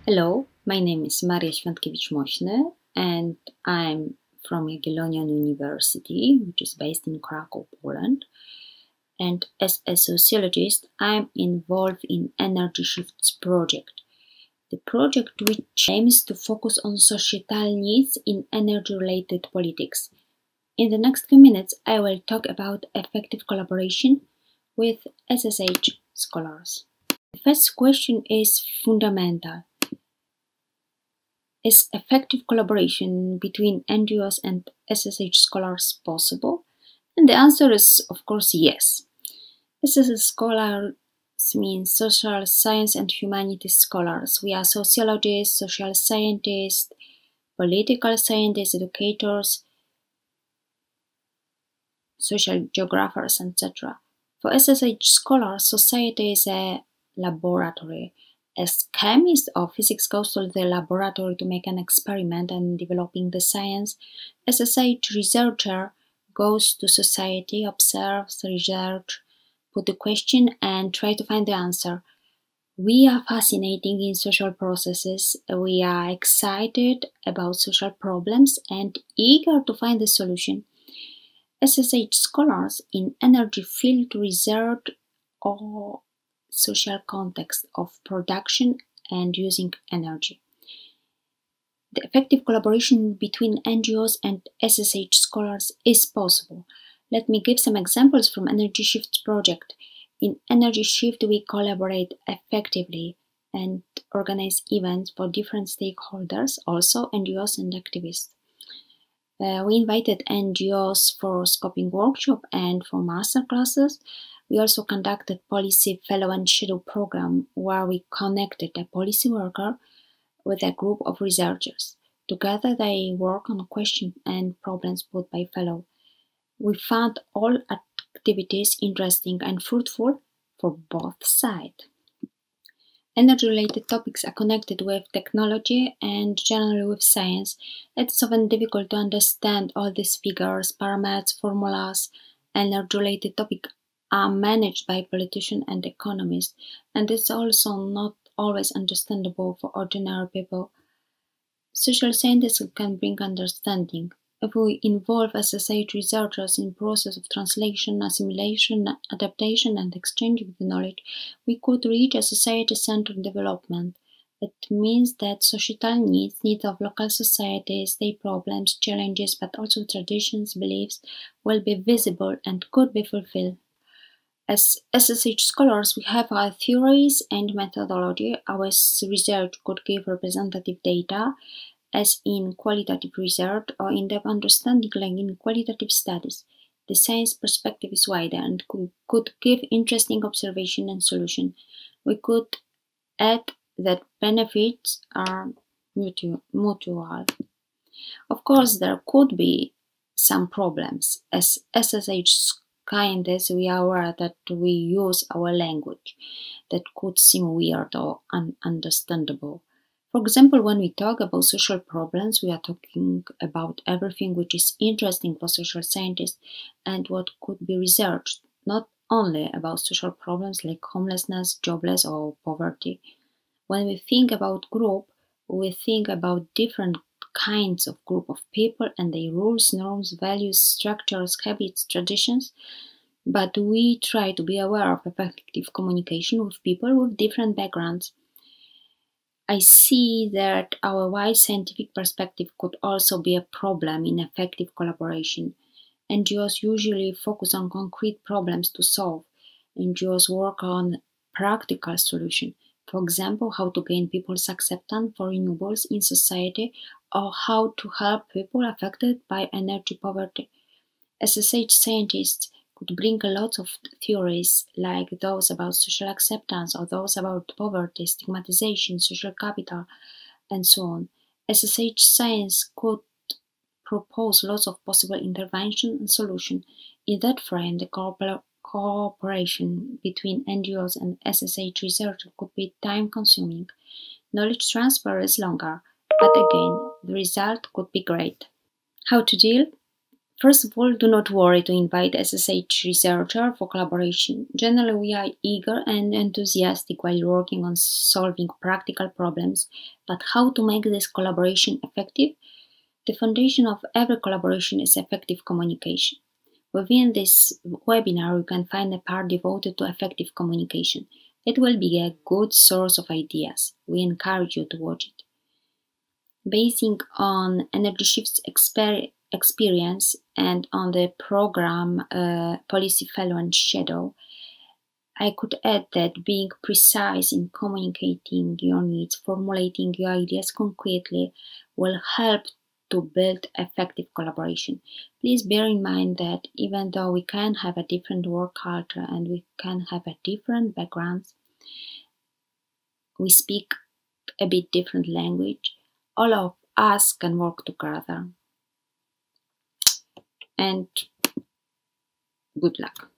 Hello, my name is Maria Świątkiewicz-Mośny and I'm from Jagiellonian University, which is based in Krakow, Poland. And as a sociologist, I'm involved in Energy Shifts project. The project which aims to focus on societal needs in energy-related politics. In the next few minutes, I will talk about effective collaboration with SSH scholars. The first question is fundamental. Is effective collaboration between NGOs and SSH scholars possible? And the answer is, of course, yes. SSH scholars means social science and humanities scholars. We are sociologists, social scientists, political scientists, educators, social geographers, etc. For SSH scholars, society is a laboratory. As chemist or physics goes to the laboratory to make an experiment and developing the science, SSH researcher goes to society, observes, research, put the question and try to find the answer. We are fascinated in social processes, we are excited about social problems and eager to find the solution. SSH scholars in energy field research or social context of production and using energy. The effective collaboration between NGOs and SSH scholars is possible. Let me give some examples from Energy Shift project. In Energy Shift, we collaborate effectively and organize events for different stakeholders, also NGOs and activists. We invited NGOs for scoping workshop and for master classes. We also conducted policy fellow and shadow program where we connected a policy worker with a group of researchers. Together they work on questions and problems put by fellow. We found all activities interesting and fruitful for both sides. Energy-related topics are connected with technology and generally with science. It's often difficult to understand all these figures, parameters, formulas. Energy-related topics are managed by politicians and economists, and it's also not always understandable for ordinary people. Social scientists can bring understanding. If we involve SSH researchers in process of translation, assimilation, adaptation and exchange of the knowledge, we could reach a society-centered development. It means that societal needs of local societies, their problems, challenges, but also traditions, beliefs, will be visible and could be fulfilled. As SSH scholars, we have our theories and methodology. Our research could give representative data, as in qualitative research, or in-depth understanding like in qualitative studies. The science perspective is wider and could give interesting observation and solution. We could add that benefits are mutual. Of course, there could be some problems. As SSH scientists, we are aware that we use our language that could seem weird or ununderstandable. For example, when we talk about social problems, we are talking about everything which is interesting for social scientists and what could be researched, not only about social problems like homelessness, jobless, or poverty. When we think about group, we think about different kinds of group of people and their rules, norms, values, structures, habits, traditions, but we try to be aware of effective communication with people with different backgrounds. I see that our wide scientific perspective could also be a problem in effective collaboration. NGOs usually focus on concrete problems to solve. NGOs work on practical solutions. For example, how to gain people's acceptance for renewables in society or how to help people affected by energy poverty. SSH scientists could bring a lot of theories like those about social acceptance or those about poverty, stigmatization, social capital, and so on. SSH science could propose lots of possible intervention and solution. In that frame, the cooperation between NGOs and SSH research could be time-consuming. Knowledge transfer is longer, but again, the result could be great. How to deal? First of all, do not worry to invite SSH researcher for collaboration. Generally, we are eager and enthusiastic while working on solving practical problems, but how to make this collaboration effective? The foundation of every collaboration is effective communication. Within this webinar, you can find a part devoted to effective communication. It will be a good source of ideas. We encourage you to watch it. Basing on Energy Shift's experience and on the program Policy Fellow and Shadow, I could add that being precise in communicating your needs, formulating your ideas concretely, will help to build effective collaboration. Please bear in mind that even though we can have a different work culture and we can have a different backgrounds, we speak a bit different language, all of us can work together. And good luck.